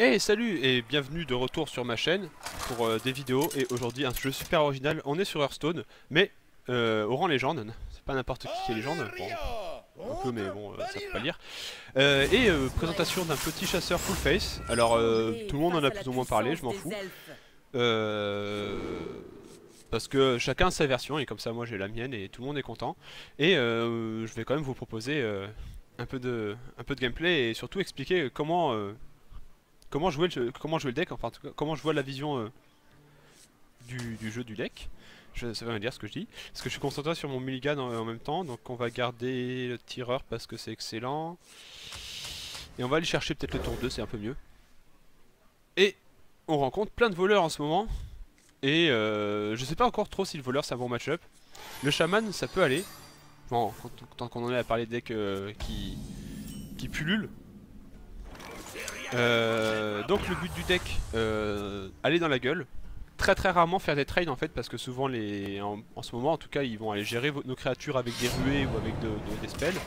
Hey salut et bienvenue de retour sur ma chaîne pour des vidéos et aujourd'hui un jeu super original. On est sur Hearthstone mais au rang légende, c'est pas n'importe qui est légende, bon, un peu mais bon ça peut pas lire. Présentation d'un petit chasseur full face, alors tout le monde en a plus ou moins parlé, je m'en fous. Euh, Parce que chacun a sa version et comme ça moi j'ai la mienne et tout le monde est content. Et je vais quand même vous proposer un peu de gameplay et surtout expliquer comment jouer le deck, enfin en tout cas, comment je vois la vision du jeu du deck. Ça va me dire ce que je dis. Parce que je suis concentré sur mon mulligan en même temps, donc on va garder le tireur parce que c'est excellent. Et on va aller chercher peut-être le tour 2, c'est un peu mieux. Et on rencontre plein de voleurs en ce moment. Et je sais pas encore trop si le voleur c'est un bon match-up. Le chaman ça peut aller. Bon, tant qu'on en est à parler de decks qui pullulent. Donc le but du deck, aller dans la gueule. Très rarement faire des trades en fait parce que souvent en ce moment en tout cas ils vont aller gérer nos créatures avec des ruées ou avec des spells.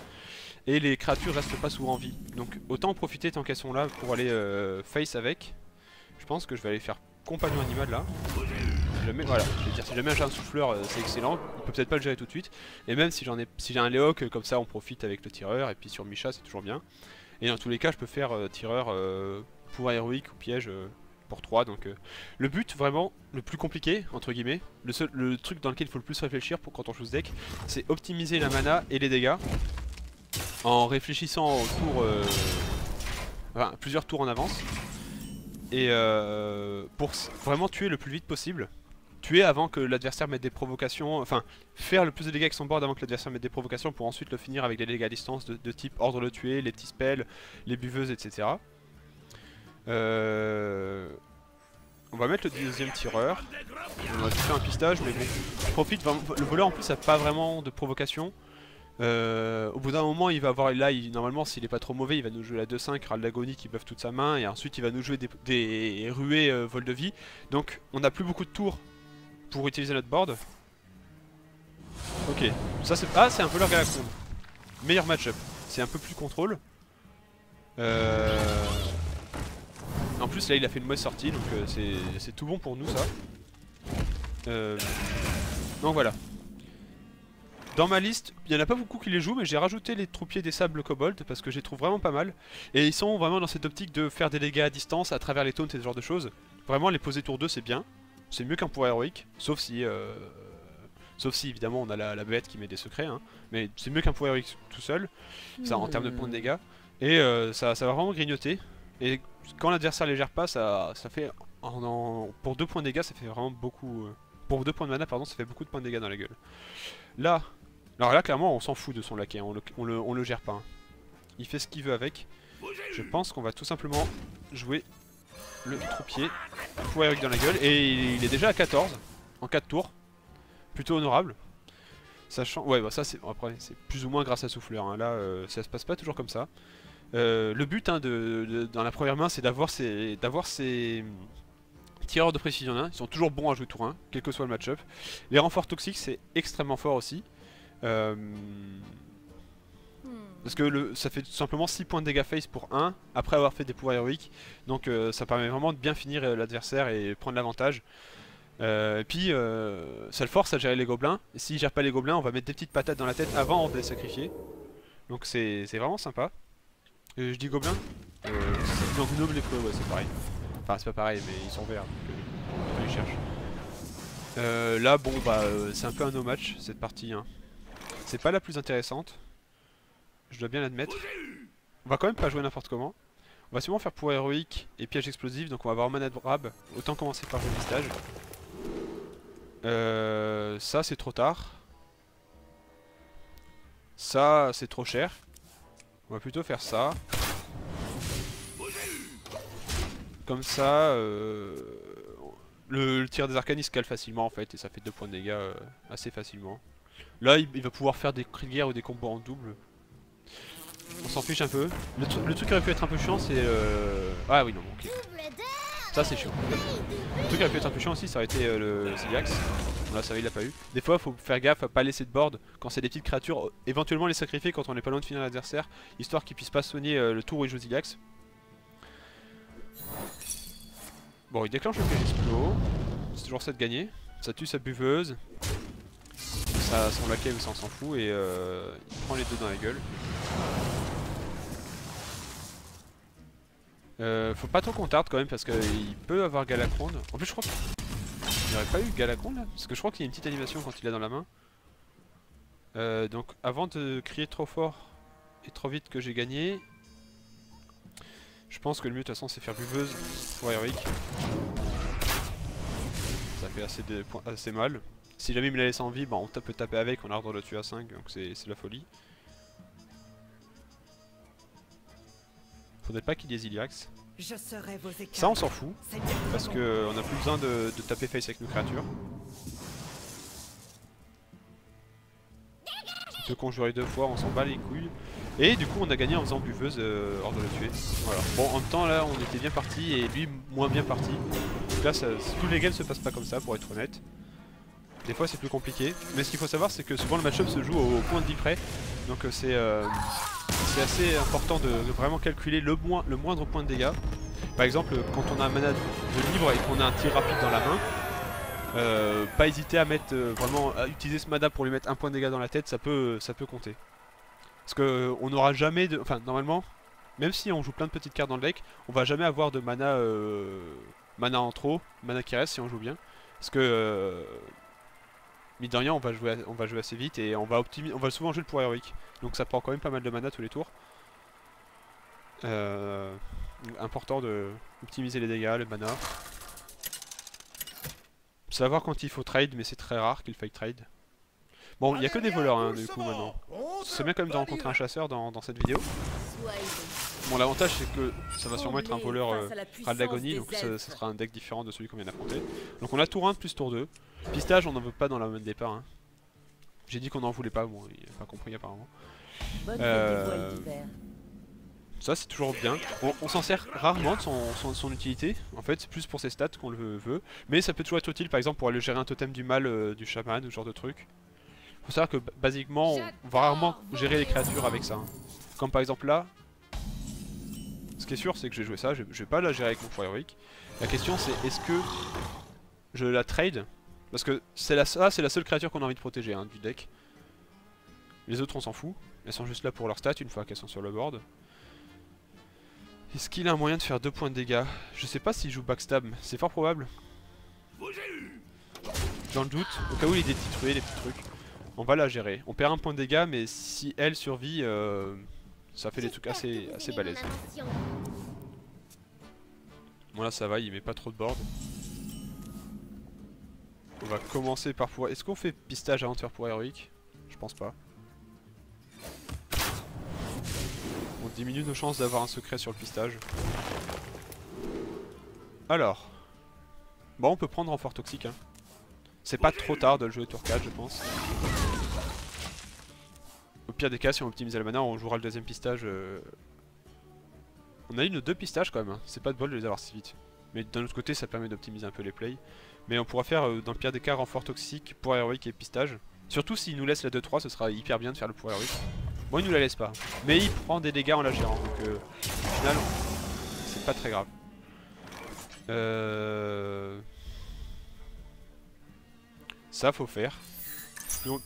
Et les créatures restent pas souvent en vie. Donc autant en profiter tant qu'elles sont là pour aller face avec. Je pense que je vais aller faire compagnon animal là. Si jamais, voilà, je vais dire si jamais j'ai un souffleur c'est excellent, on peut peut-être pas le gérer tout de suite. Et même si si j'ai un Léoc comme ça on profite avec le tireur et puis sur Misha c'est toujours bien. Et dans tous les cas je peux faire tireur pouvoir héroïque ou piège pour 3 donc le but vraiment le plus compliqué entre guillemets, le truc dans lequel il faut le plus réfléchir pour quand on joue ce deck, c'est optimiser la mana et les dégâts en réfléchissant au tour enfin, plusieurs tours en avance et pour vraiment tuer le plus vite possible. Tuer avant que l'adversaire mette des provocations, enfin faire le plus de dégâts avec son board avant que l'adversaire mette des provocations pour ensuite le finir avec des dégâts à distance de type ordre le tuer, les petits spells, les buveuses, etc. On va mettre le deuxième tireur. On va faire un pistage, mais bon, profite vraiment. Le voleur en plus a pas vraiment de provocation. Au bout d'un moment, il va avoir là, normalement, s'il est pas trop mauvais, il va nous jouer la 2-5, Râle d'agonie qui buff toute sa main, et ensuite il va nous jouer des ruées vol de vie. Donc, on n'a plus beaucoup de tours pour utiliser notre board. Ok, ça c'est c'est un voleur Galaxon. Meilleur match-up. C'est un peu plus contrôle. En plus là il a fait une mauvaise sortie donc c'est tout bon pour nous ça. Donc voilà. Dans ma liste, il n'y en a pas beaucoup qui les jouent mais j'ai rajouté les troupiers des sables kobold parce que je les trouve vraiment pas mal. Et ils sont vraiment dans cette optique de faire des dégâts à distance à travers les taunts et ce genre de choses. Vraiment les poser tour 2 c'est bien. C'est mieux qu'un pouvoir héroïque, sauf si évidemment on a la bête qui met des secrets hein. Mais c'est mieux qu'un pouvoir héroïque tout seul, ça en termes de points de dégâts. Et ça va vraiment grignoter. Et quand l'adversaire les gère pas, ça fait pour 2 points de dégâts, ça fait vraiment beaucoup. Pour 2 points de mana, pardon, ça fait beaucoup de points de dégâts dans la gueule. Là, alors là, clairement, on s'en fout de son laquais, hein, on le gère pas. Hein. Il fait ce qu'il veut avec. Je pense qu'on va tout simplement jouer le troupier, pouvoir Eric dans la gueule, et il est déjà à 14 en 4 tours. Plutôt honorable. Sachant, ouais, bah ça c'est après c'est plus ou moins grâce à souffleur. Hein. Là, ça se passe pas toujours comme ça. Le but hein, dans la première main c'est d'avoir ces tireurs de précision hein. Ils sont toujours bons à jouer tour 1, quel que soit le match-up. Les renforts toxiques c'est extrêmement fort aussi. Parce que ça fait tout simplement 6 points de dégâts face pour 1 après avoir fait des pouvoirs héroïques. Donc ça permet vraiment de bien finir l'adversaire et prendre l'avantage. Puis ça le force à gérer les gobelins. Et s'il gère pas les gobelins on va mettre des petites patates dans la tête avant de les sacrifier. Donc c'est vraiment sympa. Je dis gobelins non, gnome les ouais c'est pareil. Enfin c'est pas pareil mais ils sont verts donc on les cherche. Là bon bah c'est un peu un no match cette partie hein. C'est pas la plus intéressante. Je dois bien l'admettre. On va quand même pas jouer n'importe comment. On va sûrement faire pouvoir héroïque et piège explosif donc on va avoir mana de rab. Autant commencer par le pistage. Ça c'est trop tard. Ça c'est trop cher. On va plutôt faire ça. Comme ça, le tir des arcanes il se cale facilement en fait et ça fait 2 points de dégâts assez facilement. Là il va pouvoir faire des cris de guerre ou des combos en double. On s'en fiche un peu. Le truc qui aurait pu être un peu chiant c'est... Ah oui non ok. Ça c'est chiant. Le truc qui aurait pu être un peu chiant aussi ça aurait été le Ziliax. Bon, là ça va il l'a pas eu. Des fois faut faire gaffe à pas laisser de board quand c'est des petites créatures. Éventuellement les sacrifier quand on est pas loin de finir l'adversaire. Histoire qu'il puisse pas soigner le tour où il joue Ziliax. Bon, il déclenche le piège explo. C'est toujours ça de gagner. Ça tue sa buveuse. Son laquais, ça on s'en fout. Et il prend les deux dans la gueule. Faut pas trop qu'on tarde quand même parce qu'il peut avoir Galacronde. En plus, je crois qu'il n'aurait pas eu Galacronde là. Parce que je crois qu'il y a une petite animation quand il l'a dans la main. Donc, avant de crier trop fort et trop vite que j'ai gagné, je pense que le mieux de toute façon c'est faire buveuse pour Heroic. Ça fait assez mal. Si jamais il me la laisse en vie, bah, on peut taper avec, on a l'ordre de le tuer à 5, donc c'est la folie. Faudrait pas qu'il y ait Ziliax. Ça on s'en fout, parce qu'on a plus besoin de taper face avec nos créatures. On peut conjurer 2 fois, on s'en bat les couilles. Et du coup on a gagné en faisant buveuse hors de le tuer. Voilà. Bon, en même temps là on était bien parti et lui moins bien parti. Donc là tous les games se passent pas comme ça pour être honnête. Des fois c'est plus compliqué. Mais ce qu'il faut savoir c'est que souvent le match-up se joue au point de vie près. Donc c'est assez important de vraiment calculer le moindre point de dégâts. Par exemple quand on a un mana de libre et qu'on a un tir rapide dans la main, pas hésiter à mettre à utiliser ce mana pour lui mettre un point de dégâts dans la tête, ça peut compter. Parce que on n'aura jamais de... Enfin normalement, même si on joue plein de petites cartes dans le deck, on va jamais avoir de mana en trop, mana qui reste si on joue bien. Parce que mine de rien on va jouer assez vite et on va souvent jouer le pour héroïque. Donc ça prend quand même pas mal de mana tous les tours. Important de optimiser les dégâts, le mana. Savoir quand il faut trade, mais c'est très rare qu'il faille trade. Bon, il n'y a que des voleurs hein, du coup maintenant. C'est bien quand même de rencontrer un chasseur dans cette vidéo. Bon, l'avantage c'est que ça va sûrement être un voleur Ral d'agonie, donc ça sera un deck différent de celui qu'on vient d'affronter. Donc on a tour 1 plus tour 2. Pistage, on n'en veut pas dans la main de départ. Hein. J'ai dit qu'on n'en voulait pas, bon, il n'a pas compris apparemment. Ça c'est toujours bien. On s'en sert rarement de son utilité, en fait c'est plus pour ses stats qu'on le veut. Mais ça peut toujours être utile par exemple pour aller gérer un totem du mal du chaman ou ce genre de truc. Faut savoir que basiquement on va rarement gérer les créatures avec ça. Hein. Comme par exemple là, ce qui est sûr c'est que je vais jouer ça, je vais pas la gérer avec mon pouvoir héroïque. La question c'est est-ce que je la trade? Parce que c'est la seule créature qu'on a envie de protéger hein, du deck. Les autres on s'en fout, elles sont juste là pour leur stats une fois qu'elles sont sur le board. Est-ce qu'il a un moyen de faire 2 points de dégâts? Je sais pas s'il joue backstab, c'est fort probable. Dans le doute, au cas où il est détruit les petits trucs. On va la gérer. On perd un point de dégâts, mais si elle survit, ça fait des trucs assez balèzes. Bon là ça va, il met pas trop de board. On va commencer par pouvoir... Est-ce qu'on fait pistage avant de faire pour héroïque? Je pense pas. On diminue nos chances d'avoir un secret sur le pistage. Alors. Bon, on peut prendre renfort toxique. Hein. C'est pas trop tard de le jouer tour 4, je pense. Au pire des cas, si on optimise la mana, on jouera le deuxième pistage. On a eu nos 2 pistages quand même. Hein. C'est pas de bol de les avoir si vite. Mais d'un autre côté, ça permet d'optimiser un peu les plays. Mais on pourra faire, dans le pire des cas, renfort toxique, pour héroïque et pistage. Surtout s'il nous laisse la 2-3, ce sera hyper bien de faire le pour héroïque. Bon, il nous la laisse pas. Mais il prend des dégâts en la gérant. Donc au final, c'est pas très grave. Ça, faut faire.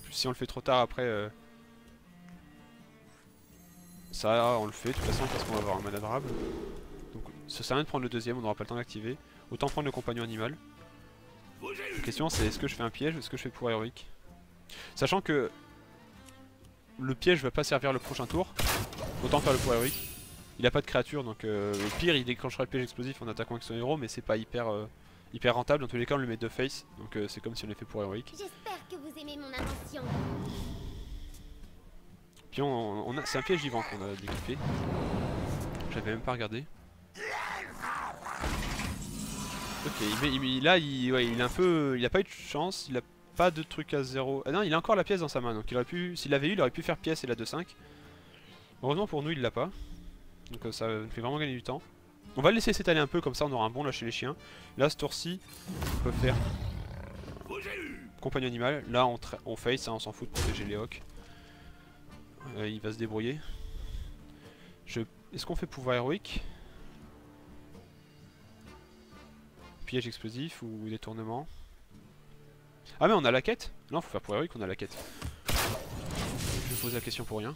Si on le fait trop tard après... Ça, on le fait de toute façon parce qu'on va avoir un mana durable. Donc ça sert à rien de prendre le deuxième, on n'aura pas le temps d'activer. Autant prendre le compagnon animal. La question c'est est-ce que je fais un piège ou est-ce que je fais pour héroïque? Sachant que le piège va pas servir le prochain tour, autant faire le pour héroïque. Il a pas de créature donc au pire il déclenchera le piège explosif en attaquant avec son héros, mais c'est pas hyper rentable. Dans tous les cas on le met de face, donc c'est comme si on l'avait fait pour héroïque. J'espère que vous aimez mon invention. Puis c'est un piège vivant qu'on a découpé. J'avais même pas regardé. Ok, là il a un peu... Il a pas eu de chance, il a pas de truc à 0. Ah non, il a encore la pièce dans sa main, donc il aurait pu... S'il l'avait eu, il aurait pu faire pièce et la 2-5. Heureusement pour nous, il l'a pas. Donc ça nous fait vraiment gagner du temps. On va le laisser s'étaler un peu, comme ça on aura un bon là chez les chiens. Là, ce tour-ci, on peut faire... Compagnon animal. Là, on face, hein, on s'en fout de protéger les hawks. Il va se débrouiller. Est-ce qu'on fait pouvoir héroïque? piège explosif ou détournement. Ah mais on a la quête? Non, faut faire pour Héroïque qu'on a la quête. Je me pose la question pour rien.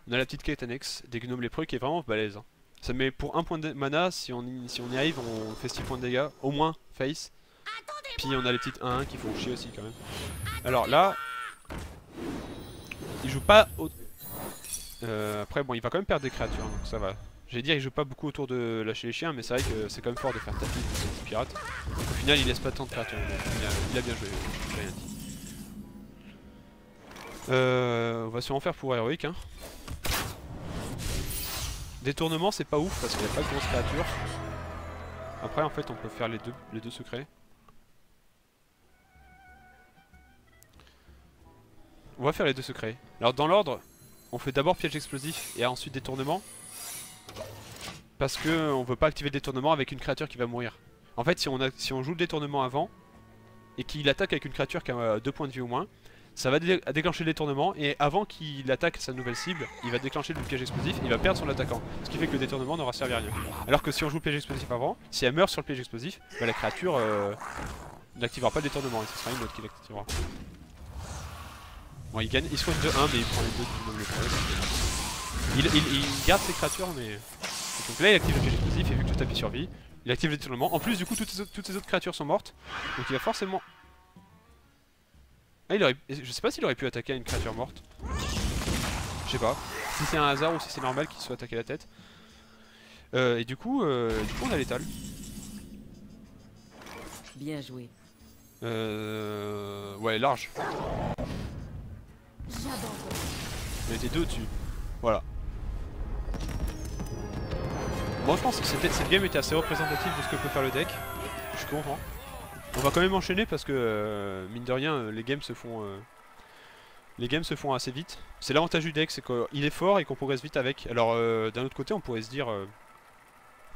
On a la petite quête annexe des gnomes lépreux qui est vraiment balèze. Hein. Ça met pour 1 point de mana, si on y arrive, on fait 6 points de dégâts, au moins face. Puis on a les petites 1-1 qui font chier aussi quand même. Alors là, il joue pas au... après bon, il va quand même perdre des créatures, donc ça va. J'allais dire il joue pas beaucoup autour de lâcher les chiens, mais c'est vrai que c'est quand même fort de faire tapis pour ces pirates. Donc au final il laisse pas tant de créatures, il a bien joué, j'ai rien dit. On va sûrement faire pour héroïque. Hein. Détournement c'est pas ouf parce qu'il n'y a pas de grosses créatures. Après en fait on peut faire les deux secrets. On va faire les deux secrets. Alors dans l'ordre, on fait d'abord piège explosif et ensuite détournement. Parce que on veut pas activer le détournement avec une créature qui va mourir. En fait si on joue le détournement avant et qu'il attaque avec une créature qui a 2 points de vie au moins, ça va déclencher le détournement et avant qu'il attaque sa nouvelle cible, il va déclencher le piège explosif et il va perdre son attaquant. Ce qui fait que le détournement n'aura servi à rien. Alors que si on joue le piège explosif avant, si elle meurt sur le piège explosif, bah la créature n'activera pas le détournement et ce sera une autre qui l'activera. Bon il gagne, il soigne de 1 mais il prend les deux du même le problème. Il garde ses créatures mais... Donc là il active le piège explosif et vu que le tapis survit, il active le détournement. En plus du coup toutes ces autres créatures sont mortes. Donc il va forcément... Ah, je sais pas s'il aurait pu attaquer à une créature morte. Je sais pas. Si c'est un hasard ou si c'est normal qu'il soit attaqué la tête. Et du coup on a l'étal. Bien joué. Ouais, large. On était deux dessus. Voilà. Bon, je pense que cette game était assez représentative de ce que peut faire le deck. Je suis content. On va quand même enchaîner parce que mine de rien les games se font assez vite. C'est l'avantage du deck, c'est qu'il est fort et qu'on progresse vite avec. Alors d'un autre côté on pourrait se dire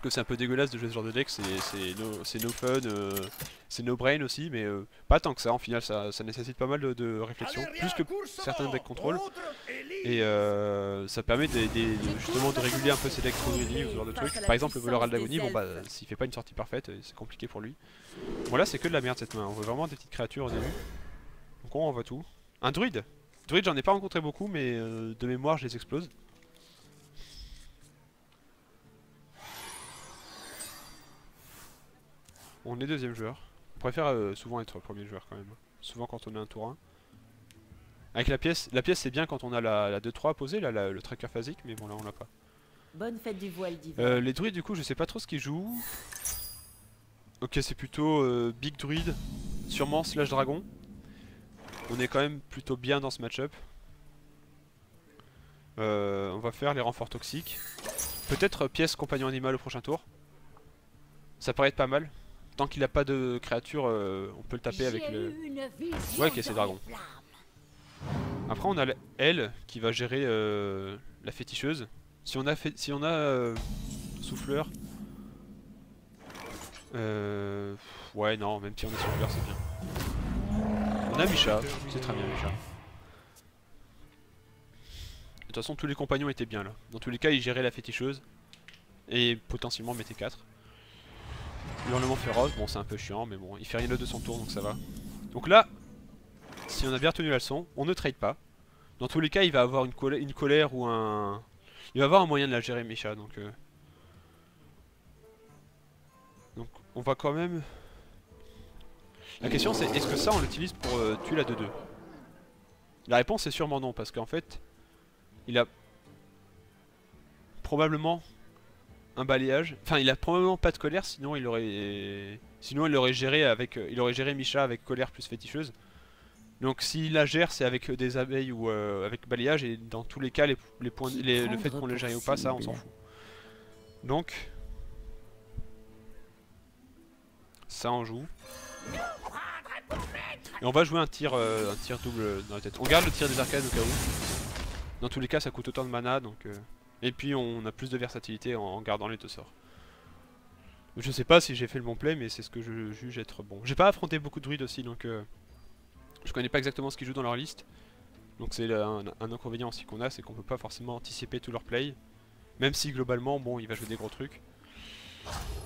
que c'est un peu dégueulasse de jouer ce genre de deck, c'est no fun, c'est no brain aussi, mais pas tant que ça, en final ça nécessite pas mal de réflexion, plus que certains decks contrôle. Et ça permet justement de réguler un peu ses decks trop greedy ou ce genre de trucs. Par exemple le voleur Aldagoni, bon bah s'il fait pas une sortie parfaite, c'est compliqué pour lui. Bon là c'est que de la merde cette main, on veut vraiment des petites créatures au début. Donc on envoie tout. Un druide. Druide j'en ai pas rencontré beaucoup mais de mémoire je les explose. On est deuxième joueur. On préfère souvent être premier joueur quand même. Souvent quand on est un tour 1. Avec la pièce c'est bien quand on a la 2-3 posée, là, le tracker phasique, mais bon là on l'a pas. Bonne fête du voile d'hiver. Les druides du coup je sais pas trop ce qu'ils jouent. Ok c'est plutôt big druide, sûrement slash dragon. On est quand même plutôt bien dans ce match-up. On va faire les renforts toxiques. Peut-être pièce compagnon animal au prochain tour. Ça paraît être pas mal. Tant qu'il a pas de créature, on peut le taper avec le... Ouais ok c'est dragon. Après on a elle qui va gérer la féticheuse. Si on a souffleur... ouais non, même si on est souffleur c'est bien. On a Misha, c'est très bien Misha. De toute façon tous les compagnons étaient bien là. Dans tous les cas ils géraient la féticheuse. Et potentiellement mettaient 4. Hurlement féroce, bon c'est un peu chiant mais bon il fait rien de son tour donc ça va. Donc là, si on a bien retenu la leçon, on ne trade pas. Dans tous les cas il va avoir une colère ou un... Il va avoir un moyen de la gérer Misha donc... Donc on va quand même... La question c'est est-ce que ça on l'utilise pour tuer la 2-2? La réponse est sûrement non parce qu'en fait il a probablement un balayage. Enfin il a probablement pas de colère sinon il aurait géré avec Misha avec colère plus féticheuse. Donc s'il la gère c'est avec des abeilles ou avec balayage et dans tous les cas le fait qu'on le gère ou pas ça on s'en fout. Donc ça on joue. Et on va jouer un tir double dans la tête. On garde le tir des arcades au cas où. Dans tous les cas ça coûte autant de mana donc et puis on a plus de versatilité en gardant les deux sorts. Je sais pas si j'ai fait le bon play mais c'est ce que je juge être bon. J'ai pas affronté beaucoup de druides aussi donc je connais pas exactement ce qu'ils jouent dans leur liste. Donc c'est un inconvénient aussi qu'on a, c'est qu'on peut pas forcément anticiper tout leur play. Même si globalement bon il va jouer des gros trucs.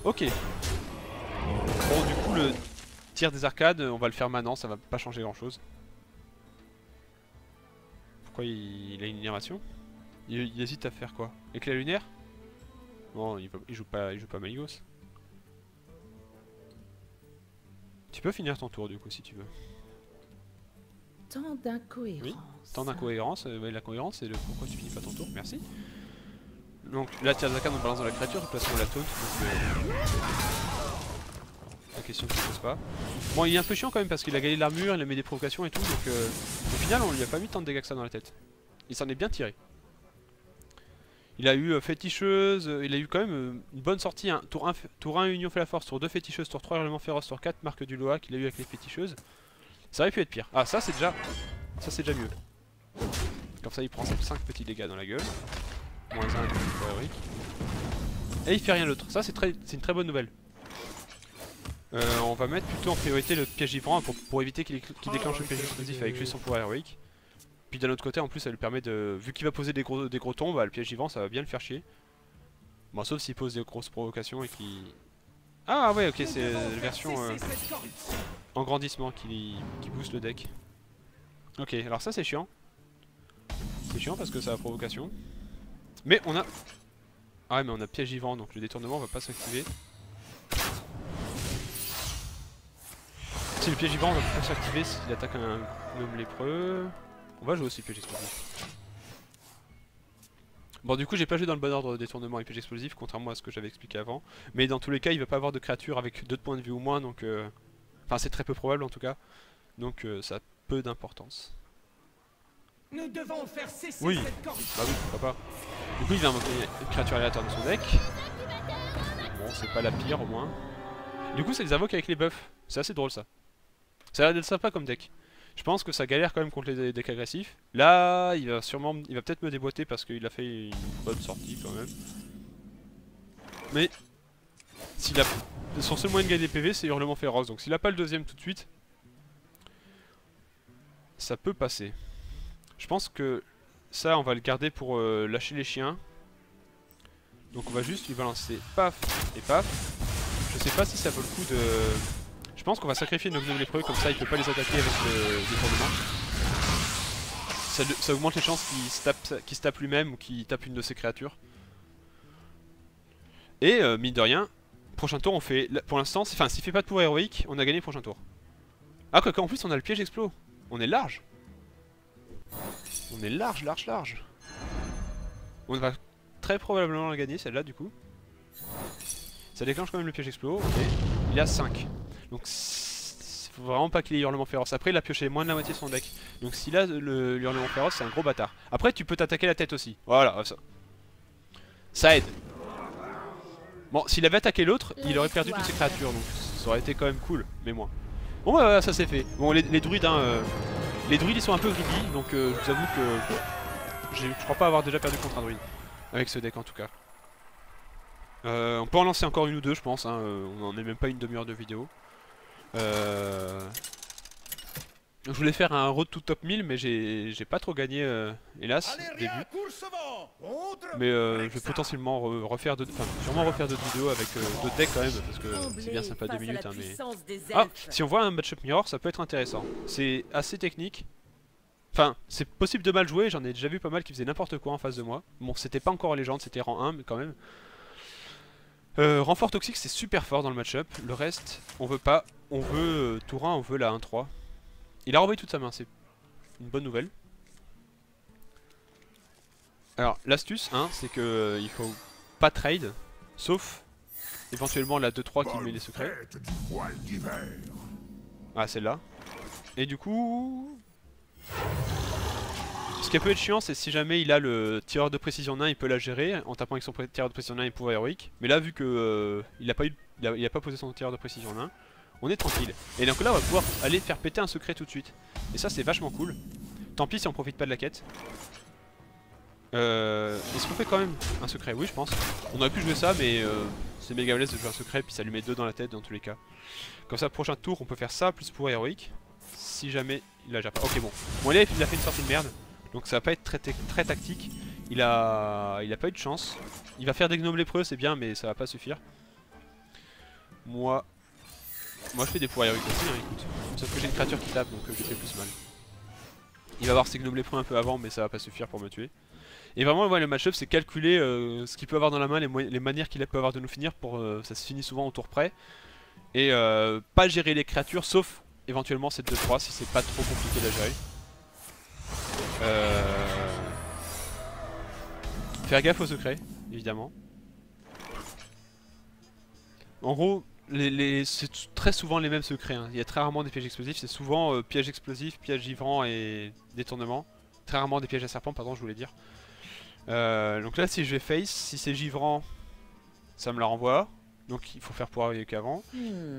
Ok. Bon, du coup, le tir des arcades, on va le faire maintenant, ça va pas changer grand chose. Pourquoi il a une innervation? Il hésite à faire quoi? Éclat lunaire? Non, il joue pas Maligos. Tu peux finir ton tour du coup si tu veux. Tant d'incohérence. Oui, tant d'incohérence. La cohérence c'est le pourquoi tu finis pas ton tour, merci. Donc là, tir des arcades, on balance dans la créature, de toute façon on la taunt. Donc, la question ne se pose pas. Bon, il est un peu chiant quand même parce qu'il a gagné l'armure, il a mis des provocations et tout. Donc au final, on lui a pas mis tant de dégâts que ça dans la tête. Il s'en est bien tiré. Il a eu féticheuse, il a eu quand même une bonne sortie, hein. Tour 1 Union fait la force, tour 2 féticheuse, tour 3 hurlement féroce, tour 4 marque du Loa qu'il a eu avec les féticheuses. Ça aurait pu être pire. Ah ça c'est déjà mieux. Comme ça il prend 5 petits dégâts dans la gueule. Moins 1 de pouvoir héroïque. Et il fait rien d'autre. Ça c'est une très bonne nouvelle. On va mettre plutôt en priorité le piège givrant pour éviter qu'il déclenche le piège explosif avec lui son pouvoir héroïque. Puis d'un autre côté en plus ça lui permet de... Vu qu'il va poser des gros tombes, bah, le piège givrant ça va bien le faire chier. Bon sauf s'il pose des grosses provocations et qu'il... Ah ouais ok c'est la version en grandissement qui booste le deck. Ok alors ça c'est chiant. C'est chiant parce que ça a provocation. Mais on a... Ah ouais mais on a piège givrant donc le détournement va pas s'activer. Si le piège givrant va pas s'activer s'il attaque un gnome lépreux... On va jouer aussi piège explosif. Bon du coup j'ai pas joué dans le bon ordre de détournement et piège explosif contrairement à ce que j'avais expliqué avant. Mais dans tous les cas il va pas avoir de créature avec 2 points de vie ou moins donc... Enfin c'est très peu probable en tout cas. Donc ça a peu d'importance. Nous devons faire cesser oui. cette corruption. Bah oui pourquoi pas. Du coup il va invoquer une créature aléatoire de son deck. Bon c'est pas la pire au moins. Du coup ça les invoque avec les buffs. C'est assez drôle ça. Ça a l'air d'être sympa comme deck. Je pense que ça galère quand même contre les decks agressifs. Là, il va peut-être me déboîter parce qu'il a fait une bonne sortie quand même. Mais son seul moyen de gagner des PV, c'est hurlement féroce. Donc s'il a pas le deuxième tout de suite, ça peut passer. Je pense que ça, on va le garder pour lâcher les chiens. Donc on va juste lui balancer paf et paf. Je sais pas si ça vaut le coup de... Je pense qu'on va sacrifier nos gnome lépreux, comme ça il peut pas les attaquer avec le détournement. Ça augmente les chances qu'il se tape lui-même ou qu'il tape une de ses créatures. Et mine de rien, prochain tour on fait... Pour l'instant, enfin s'il fait pas de pouvoir héroïque, on a gagné le prochain tour. Ah quoi qu'en plus on a le piège explos. On est large. On est large. On va très probablement la gagner celle-là du coup. Ça déclenche quand même le piège explos, ok. Il a 5. Donc faut vraiment pas qu'il ait hurlement féroce. Après il a pioché moins de la moitié de son deck. Donc s'il a le hurlement féroce c'est un gros bâtard. Après tu peux t'attaquer la tête aussi. Voilà ça aide. Bon s'il avait attaqué l'autre il aurait perdu toutes ses créatures. Donc ça aurait été quand même cool. Mais moins. Bon bah ça c'est fait. Bon les druides hein, les druides ils sont un peu greedy. Donc je vous avoue que je crois pas avoir déjà perdu contre un druide. Avec ce deck en tout cas. On peut en lancer encore une ou deux je pense hein. On en est même pas une demi-heure de vidéo. Je voulais faire un road to top 1000 mais j'ai pas trop gagné hélas au début. Mais je vais potentiellement sûrement refaire d'autres vidéos avec d'autres decks quand même parce que c'est bien sympa 2 minutes hein, mais... Ah, si on voit un match-up mirror ça peut être intéressant. C'est assez technique. Enfin, c'est possible de mal jouer, j'en ai déjà vu pas mal qui faisaient n'importe quoi en face de moi. Bon, c'était pas encore légende, c'était rang 1 mais quand même. Renfort toxique c'est super fort dans le match-up, le reste on veut pas, on veut tour 1, on veut la 1-3. Il a renvoyé toute sa main, c'est une bonne nouvelle. Alors l'astuce hein, c'est que il faut pas trade, sauf éventuellement la 2-3 qui met les secrets. Ah celle-là. Et du coup... Ce qui peut être chiant c'est si jamais il a le tireur de précision nain, il peut la gérer en tapant avec son tireur de précision nain et pouvoir héroïque. Mais là vu que il a pas posé son tireur de précision nain, on est tranquille. Et donc là on va pouvoir aller faire péter un secret tout de suite. Et ça c'est vachement cool. Tant pis si on profite pas de la quête. Est-ce qu'on fait quand même un secret? Oui je pense. On aurait pu jouer ça mais c'est méga blesse de jouer un secret puis ça lui met 2 dans la tête dans tous les cas. Comme ça prochain tour on peut faire ça plus pouvoir héroïque. Si jamais il a déjà pas. Ok bon. Bon là il a fait une sortie de merde. Donc ça va pas être très tactique. Il a pas eu de chance. Il va faire des gnomes lépreux, c'est bien, mais ça va pas suffire. Moi, Moi je fais des pouvoirs héroïques aussi, hein, écoute. Sauf que j'ai une créature qui tape donc je fais plus mal. Il va avoir ses gnomes lépreux un peu avant mais ça va pas suffire pour me tuer. Et vraiment ouais, le match-up c'est calculer ce qu'il peut avoir dans la main, les manières qu'il peut avoir de nous finir pour ça se finit souvent au tour près. Et pas gérer les créatures sauf éventuellement cette 2-3 si c'est pas trop compliqué à gérer. Faire gaffe aux secrets, évidemment. En gros, c'est très souvent les mêmes secrets, hein. Il y a très rarement des pièges explosifs, c'est souvent pièges explosifs, pièges givrants et détournements. Très rarement des pièges à serpent, pardon, je voulais dire. Donc là, si je vais face, si c'est givrant, ça me la renvoie. Donc il faut faire pouvoir avec avant.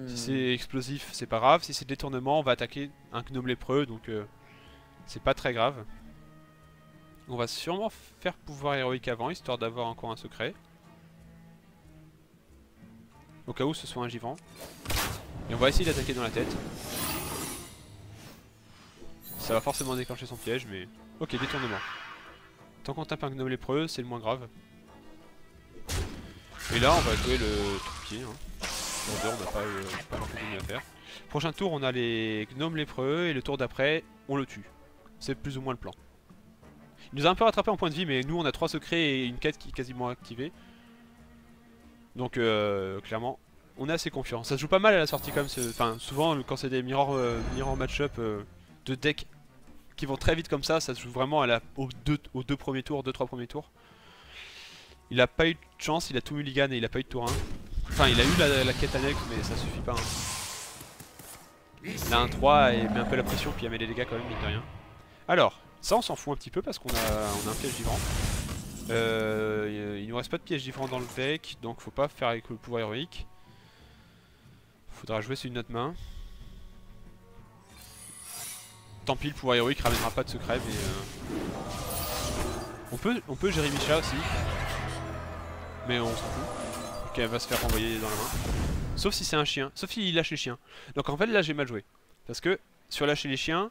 Si c'est explosif, c'est pas grave. Si c'est détournement, on va attaquer un gnome lépreux, donc c'est pas très grave. On va sûrement faire pouvoir héroïque avant, histoire d'avoir encore un secret. Au cas où ce soit un givrant. Et on va essayer d'attaquer dans la tête. Ça va forcément déclencher son piège, mais... Ok, détournement. Tant qu'on tape un gnome lépreux, c'est le moins grave. Et là, on va jouer le troupier. Hein. Bon, on n'a pas grand chose de mieux à faire. Prochain tour, on a les gnomes lépreux, et le tour d'après, on le tue. C'est plus ou moins le plan. Il nous a un peu rattrapé en point de vie, mais nous on a 3 secrets et une quête qui est quasiment activée. Donc clairement, on est assez confiant. Ça se joue pas mal à la sortie quand même. Enfin, souvent quand c'est des mirror match-up de decks qui vont très vite comme ça se joue vraiment aux deux premiers tours, 2-3 premiers tours. Il a pas eu de chance, il a tout mulligan et il a pas eu de tour 1. Enfin, il a eu la quête annexe, mais ça suffit pas. Hein. Il a un 3 et met un peu la pression, puis il met les dégâts quand même, mine de rien. Alors. Ça on s'en fout un petit peu parce qu'on a un piège givrant. Il nous reste pas de piège givrant dans le deck, donc faut pas faire avec le pouvoir héroïque. Faudra jouer sur une autre main. Tant pis, le pouvoir héroïque ramènera pas de secret, mais on peut gérer Micha aussi. Mais on s'en fout. Donc elle va se faire renvoyer dans la main. Sauf si c'est un chien, sauf s'il lâche les chiens. Donc en fait là j'ai mal joué. Parce que sur lâcher les chiens,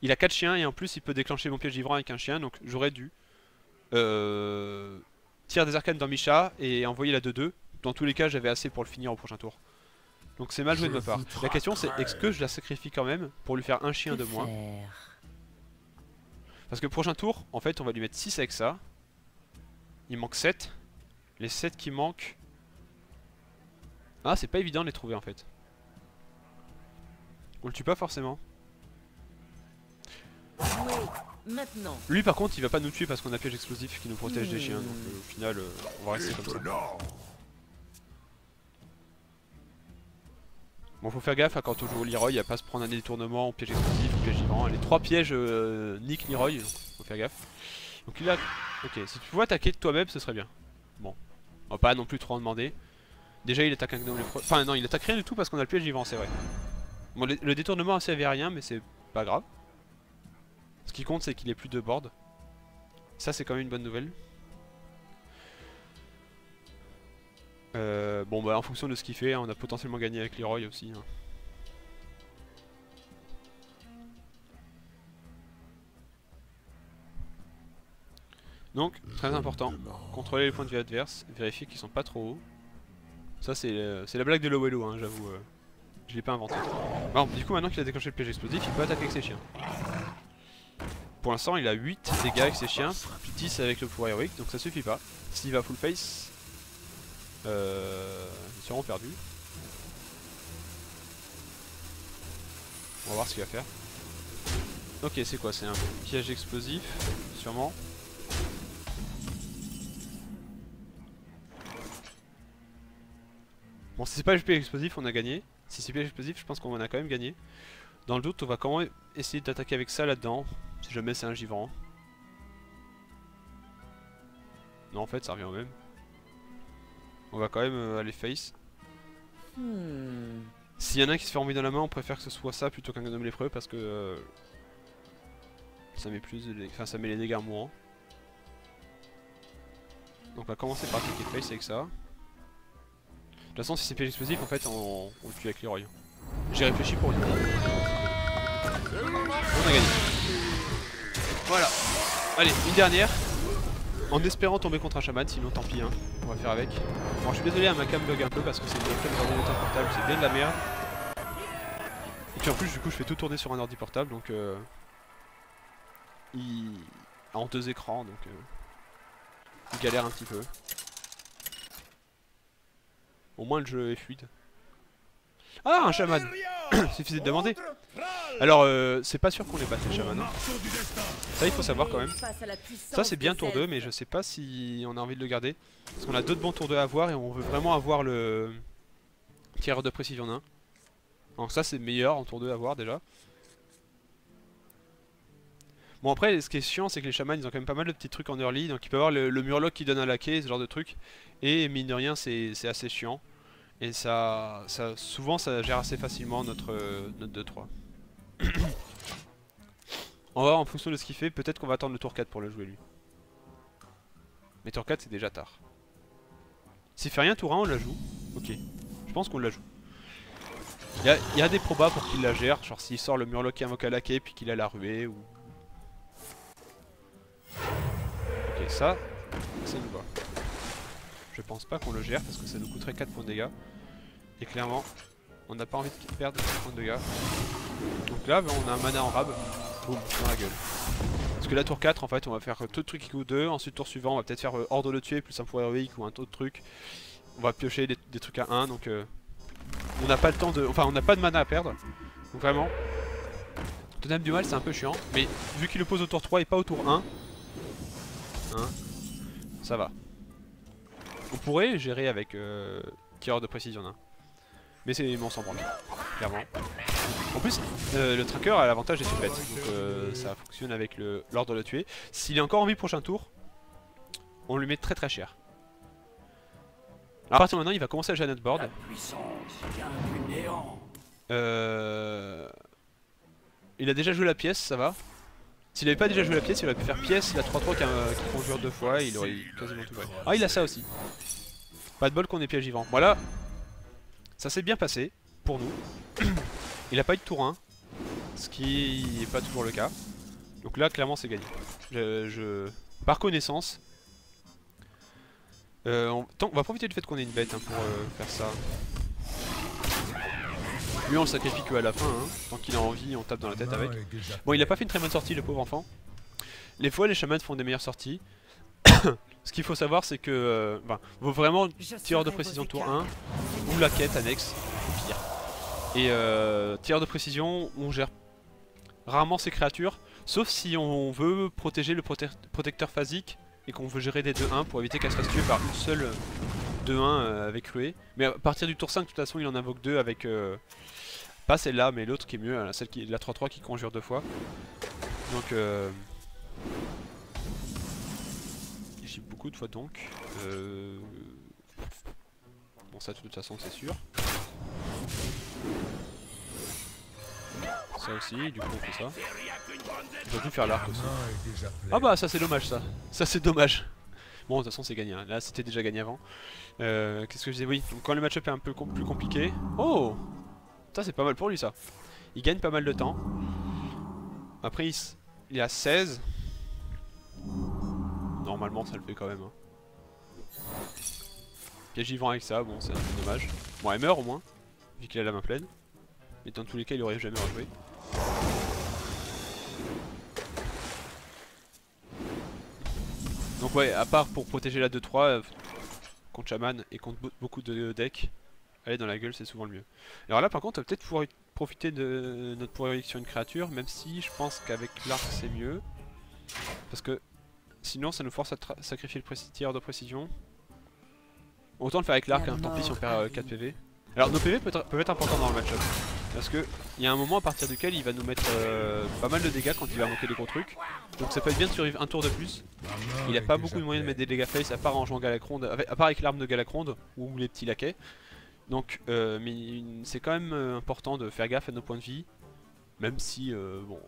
il a 4 chiens et en plus il peut déclencher mon piège givrant avec un chien, donc j'aurais dû tirer des arcanes dans Micha et envoyer la 2-2. Dans tous les cas j'avais assez pour le finir au prochain tour. Donc c'est mal joué de ma part. La question c'est est-ce que je la sacrifie quand même pour lui faire un chien de moins. Parce que prochain tour, en fait on va lui mettre 6 avec ça. Il manque 7. Les 7 qui manquent... Ah c'est pas évident de les trouver en fait. On le tue pas forcément. Maintenant. Lui par contre il va pas nous tuer parce qu'on a piège explosif qui nous protège des chiens, donc au final on va rester comme ça. Bon faut faire gaffe hein, quand on joue au Leroy, à pas se prendre un détournement ou piège explosif ou piège givrant. Les 3 pièges nick Leroy, donc faut faire gaffe. Donc là, ok, si tu pouvais attaquer de toi-même ce serait bien. Bon, on va pas non plus trop en demander. Déjà il attaque un gnome lépreux, enfin non il attaque rien du tout parce qu'on a le piège givrant c'est vrai. Bon le détournement ça servait à rien mais c'est pas grave. Ce qui compte c'est qu'il est plus de board. Ça c'est quand même une bonne nouvelle. Bon bah en fonction de ce qu'il fait, hein, on a potentiellement gagné avec Leroy aussi. Hein. Donc très important, contrôler les points de vue adverses, vérifier qu'ils sont pas trop hauts. Ça c'est la blague de Lowello, hein, j'avoue. Je l'ai pas inventé. Bon, du coup maintenant qu'il a déclenché le piège explosif, il peut attaquer avec ses chiens. Pour l'instant il a 8 dégâts avec ses chiens, puis 10 avec le pouvoir héroïque, donc ça suffit pas. S'il va full face, il est sûrement perdu. On va voir ce qu'il va faire. Ok c'est quoi, c'est un piège explosif, sûrement. Bon si c'est pas le piège explosif on a gagné. Si c'est piège explosif je pense qu'on en a quand même gagné. Dans le doute on va quand même essayer d'attaquer avec ça là-dedans. Si jamais c'est un givrant. Non en fait ça revient au même. On va quand même aller face. S'il y en a un qui se fait envoyer dans la main on préfère que ce soit ça plutôt qu'un gnome lépreux parce que ça met plus de... enfin ça met les dégâts mourants. Donc on va commencer par attaquer face avec ça. De toute façon si c'est piège explosif en fait on le tue avec Leroy. J'ai réfléchi pour lui. On a gagné. Voilà. Allez, une dernière. En espérant tomber contre un chaman, sinon tant pis hein. On va faire avec. Bon je suis désolé à ma cam bug un peu parce que c'est une cam d'ordinateur portable, c'est bien de la merde. Puis en plus du coup je fais tout tourner sur un ordi portable donc en 2 écrans donc il galère un petit peu. Au moins le jeu est fluide. Ah, un chaman. Suffisait de demander. Alors c'est pas sûr qu'on ait battu le chaman hein. Ça il faut savoir quand même. Ça c'est bien tour 2 mais je sais pas si on a envie de le garder. Parce qu'on a d'autres bons tours 2 à avoir et on veut vraiment avoir le tireur de précision nain. Donc ça c'est meilleur en tour 2 à avoir déjà. Bon après ce qui est chiant c'est que les chamans ils ont quand même pas mal de petits trucs en early. Donc il peut y avoir le murloc qui donne un laquais, ce genre de truc. Et mine de rien c'est assez chiant. Et souvent ça gère assez facilement notre 2-3. On va voir en fonction de ce qu'il fait, peut-être qu'on va attendre le tour 4 pour le jouer lui. Mais tour 4 c'est déjà tard. S'il fait rien tour 1 on la joue. Ok, je pense qu'on la joue. Il y a des probas pour qu'il la gère, genre s'il sort le murloc qui invoque à laquais puis qu'il a la ruée ou... Ok ça nous va. Je pense pas qu'on le gère parce que ça nous coûterait 4 points de dégâts. Et clairement, on n'a pas envie de perdre 4 points de dégâts. Donc là, on a un mana en rab. Boum, dans la gueule. Parce que là, tour 4, en fait, on va faire tout de trucs qui coûtent 2. Ensuite, tour suivant, on va peut-être faire ordre de le tuer plus un pouvoir héroïque ou un autre truc. On va piocher des trucs à 1. Donc, on n'a pas le temps de. Enfin, on n'a pas de mana à perdre. Donc, vraiment, Totem du mal, c'est un peu chiant. Mais vu qu'il le pose au tour 3 et pas au tour 1, hein, ça va. On pourrait gérer avec tireur de précision nain. Mais on s'en branle, clairement. En plus, le tracker a l'avantage d'être une bête, donc ça fonctionne avec l'ordre de le tuer. S'il est encore en vie prochain tour, on lui met très très cher. Alors à partir de maintenant, il va commencer à jouer à notre board. Il a déjà joué la pièce, ça va. S'il avait pas déjà joué la pièce, il aurait pu faire pièce, la 3-3 qui conjure 2 fois, et il aurait quasiment tout fait. Ah, il a ça aussi. Pas de bol qu'on ait piège vivant. Voilà. Ça s'est bien passé, pour nous. Il a pas eu de tour 1, ce qui n'est pas toujours le cas. Donc là, clairement, c'est gagné. Par connaissance, on va profiter du fait qu'on ait une bête hein, pour faire ça. Lui, on le sacrifie que à la fin. Hein. Tant qu'il a envie, on tape dans la tête avec. Bon, il a pas fait une très bonne sortie, le pauvre enfant. Les fois, les chamans font des meilleures sorties. Ce qu'il faut savoir, c'est que vaut vraiment tireur de précision tour 1 ou la quête annexe, ou pire. Et tireur de précision, on gère rarement ces créatures, sauf si on veut protéger le protecteur phasique et qu'on veut gérer des 2-1 pour éviter qu'elle se fasse tuer par une seule 2-1 avec ruée. Mais à partir du tour 5, de toute façon, il en invoque 2 avec... pas celle-là, mais l'autre qui est mieux, celle qui est la 3-3 qui conjure 2 fois. Donc... j'ai beaucoup de fois donc. Bon ça de toute façon c'est sûr. Ça aussi, du coup on fait ça. J'aurais dû faire l'arc aussi. Ah bah ça c'est dommage ça. Ça c'est dommage. Bon de toute façon c'est gagné. Hein. Là c'était déjà gagné avant. Qu'est-ce que je disais? Oui, donc quand le match-up est un peu plus compliqué. Oh, ça c'est pas mal pour lui ça. Il gagne pas mal de temps. Après il est à 16. Normalement ça le fait quand même hein. Piège vivant avec ça, bon c'est un peu dommage. Bon elle meurt au moins, vu qu'il a la main pleine. Mais dans tous les cas il aurait jamais rejoué. Donc ouais, à part pour protéger la 2-3 contre Shaman et contre beaucoup de decks, aller dans la gueule c'est souvent le mieux. Alors là par contre on va peut-être pouvoir profiter de notre pouvoir sur une créature, même si je pense qu'avec l'arc c'est mieux. Parce que sinon ça nous force à sacrifier le tireur de précision. Autant le faire avec l'arc, hein, tant pis si on perd 4 PV. Alors nos PV peuvent être importants dans le match-up. Parce que il y a un moment à partir duquel il va nous mettre pas mal de dégâts quand il va manquer des gros trucs. Donc ça peut être bien de survivre un tour de plus. Il a pas beaucoup de moyens de mettre des dégâts face à part en jouant Galacronde, à part avec l'arme de Galacronde ou les petits laquais. Donc mais c'est quand même important de faire gaffe à nos points de vie. Même si bon...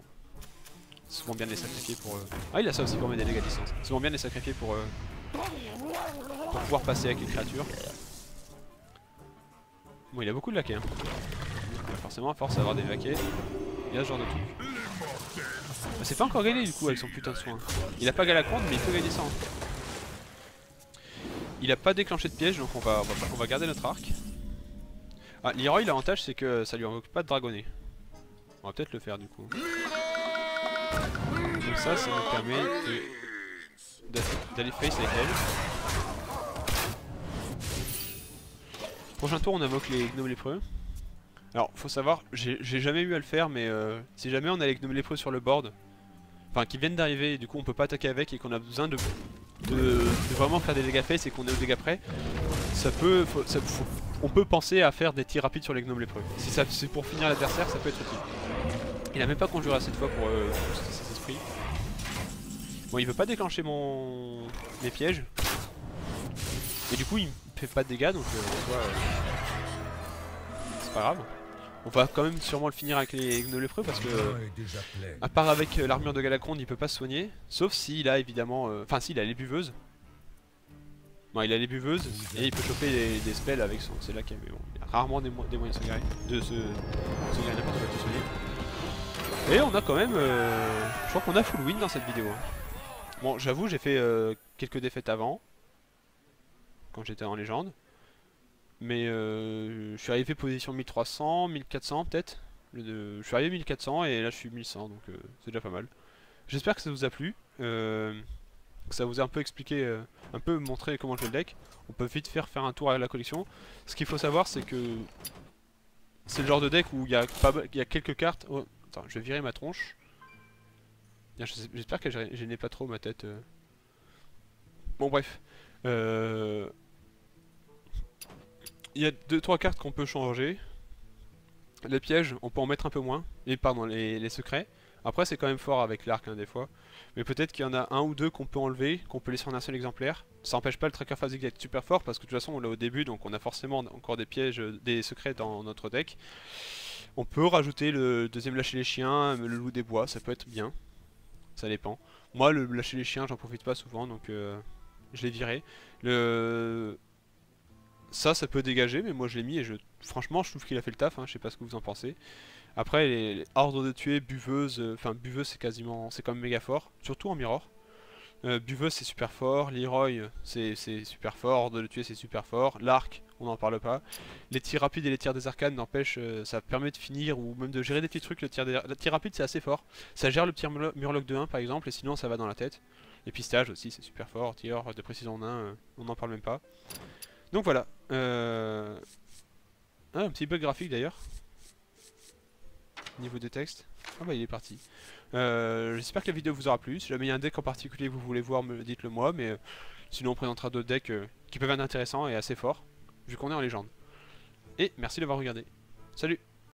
C'est souvent bien de les sacrifier pour... Ah il a ça aussi pour mettre des dégâts à distance. C'est souvent bien de les sacrifier pour pouvoir passer avec les créatures. Bon il a beaucoup de laquais hein. Forcément à force d'avoir des laquais, il y a ce genre de truc. Bah, c'est pas encore gagné du coup avec son putain de soin. Il a pas Galacronde mais il peut gagner ça. Hein. Il a pas déclenché de piège donc on va garder notre arc. Ah Leroy l'avantage c'est que ça lui invoque pas de dragonnet. On va peut-être le faire du coup. Donc ça nous permet d'aller face avec elle. Prochain tour, on invoque les gnomes lépreux. Alors, faut savoir, j'ai jamais eu à le faire, mais si jamais on a les gnomes lépreux sur le board, enfin qui viennent d'arriver et du coup on peut pas attaquer avec et qu'on a besoin de vraiment faire des dégâts face et qu'on est au dégâts près, on peut penser à faire des tirs rapides sur les gnomes lépreux. Si c'est pour finir l'adversaire, ça peut être utile. Il a même pas conjuré cette fois pour cet esprit. Bon, il veut pas déclencher mes pièges. Et du coup, il me fait pas de dégâts, donc c'est pas grave. On va quand même sûrement le finir avec les gnomes lépreux parce que, à part avec l'armure de Galakrond, il peut pas se soigner. Sauf s'il a évidemment. Enfin, s'il a les buveuses. Bon, il a les buveuses et il peut choper des spells avec son. C'est là qu'il y a, mais bon, il y a rarement des moyens de se garer. De se garer n'importe quoi de se soigner. Et on a quand même. Je crois qu'on a full win dans cette vidéo. Bon, j'avoue, j'ai fait quelques défaites avant. Quand j'étais en légende. Mais je suis arrivé position 1300, 1400 peut-être. Je suis arrivé 1400 et là je suis 1100, donc c'est déjà pas mal. J'espère que ça vous a plu. Que ça vous a un peu expliqué, un peu montré comment jouer le deck. On peut vite faire un tour à la collection. Ce qu'il faut savoir, c'est que c'est le genre de deck où il y a quelques cartes. Oh, attends, je vais virer ma tronche. J'espère que je n'ai pas trop ma tête. Bon bref. Il y a 2-3 cartes qu'on peut changer. Les pièges, on peut en mettre un peu moins. Et pardon, les secrets. Après, c'est quand même fort avec l'arc, hein, des fois. Mais peut-être qu'il y en a un ou deux qu'on peut enlever, qu'on peut laisser en un seul exemplaire. Ça n'empêche pas le tracker phasique d'être super fort, parce que de toute façon, on l'a au début, donc on a forcément encore des pièges, des secrets dans notre deck. On peut rajouter le deuxième lâcher les chiens, le loup des bois, ça peut être bien. Ça dépend. Moi, le lâcher les chiens, j'en profite pas souvent, donc je l'ai viré. Ça peut dégager, mais moi je l'ai mis et franchement je trouve qu'il a fait le taf, hein, je sais pas ce que vous en pensez. Après les ordres de tuer, buveuse, enfin buveuse c'est quand même méga fort, surtout en mirror. Buveuse c'est super fort, Leroy c'est super fort, ordre de tuer c'est super fort, l'arc on n'en parle pas. Les tirs rapides et les tirs des arcanes n'empêche, ça permet de finir ou même de gérer des petits trucs, le tir rapide c'est assez fort. Ça gère le petit murloc de 1 par exemple et sinon ça va dans la tête. Les pistages aussi c'est super fort, tir de précision en 1, on n'en parle même pas. Donc voilà, un petit bug graphique d'ailleurs, niveau de texte, ah bah il est parti. J'espère que la vidéo vous aura plu, si jamais il y a un deck en particulier que vous voulez voir, dites-le moi, mais sinon on présentera d'autres decks qui peuvent être intéressants et assez forts, vu qu'on est en légende. Et merci d'avoir regardé, salut!